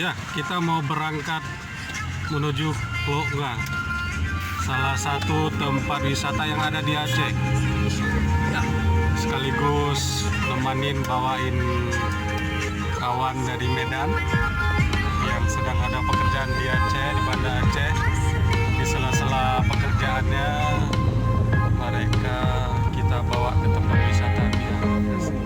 Ya, kita mau berangkat menuju Longgang, salah satu tempat wisata yang ada di Aceh. Sekaligus nemanin bawain kawan dari Medan yang sedang ada pekerjaan di Aceh, di Banda Aceh. Di sela-sela pekerjaannya mereka kita bawa ke tempat wisata biar asik.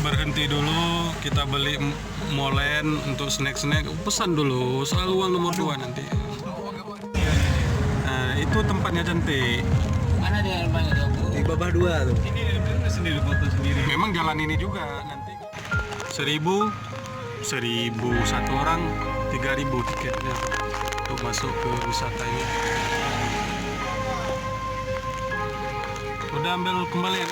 Berhenti dulu, kita beli molen untuk snack-snack. Pesan dulu, soal uang nomor 2 nanti. Nah, itu tempatnya cantik. Mana dia rumahnya? Di bawah 2 tuh. Ini sendiri foto sendiri. Memang jalan ini juga nanti. 1.000 satu orang 3.000 tiketnya untuk masuk ke wisata ini. Udah ambil kembalian.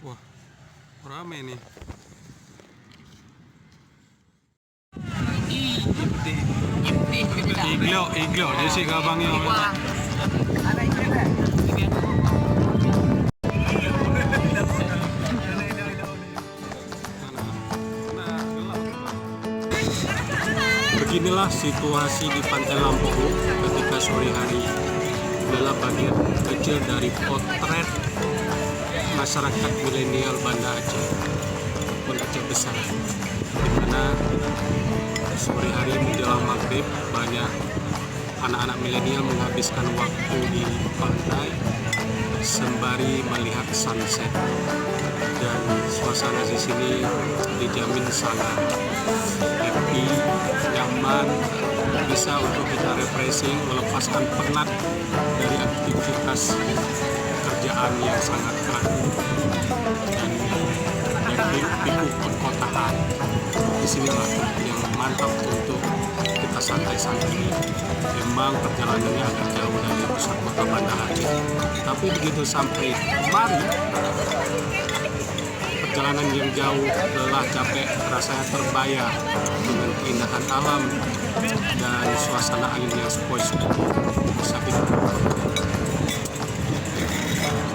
Wah, rame nih. Iglo, jadi gabangnya. Beginilah situasi di Pantai Lampu ketika sore hari. Adalah bagian kecil dari potret masyarakat milenial Banda Aceh ataupun Aceh besar, di mana sore hari menjelang maghrib banyak anak-anak milenial menghabiskan waktu di pantai sembari melihat sunset, dan suasana di sini dijamin sangat happy, nyaman, bisa untuk kita refreshing, melepaskan penat dari aktivitas pekerjaan yang sangat kaku dan pikuk perkotaan. Disinilah yang mantap untuk kita santai-santai. Memang perjalanannya agak jauh dari pusat kota Banda Aceh, tapi begitu sampai kemari, perjalanan yang jauh, lelah, capek rasanya terbayar dengan keindahan alam dan suasana angin yang sepoi-sepoi. Bisa kita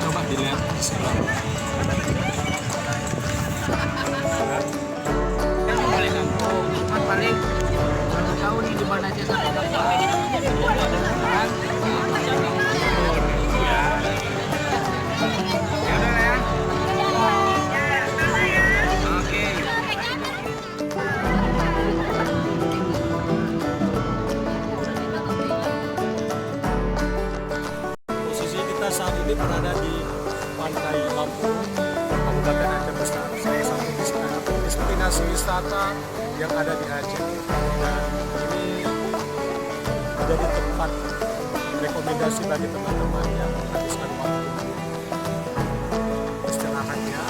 coba dilihat di sebelah. Paling jauh nih di mana aja sampai Posisi kita saat ini berada di destinasi wisata yang ada di Aceh. Dan ini menjadi tempat rekomendasi bagi teman-teman yang menghabiskan waktu istirahatnya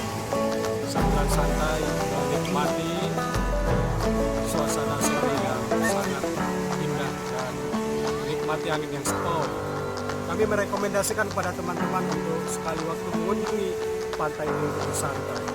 sambil santai menikmati suasana sore yang sangat indah dan menikmati angin yang sepoi. Kami merekomendasikan kepada teman-teman untuk sekali waktu mengunjungi pantai ini untuk bersantai.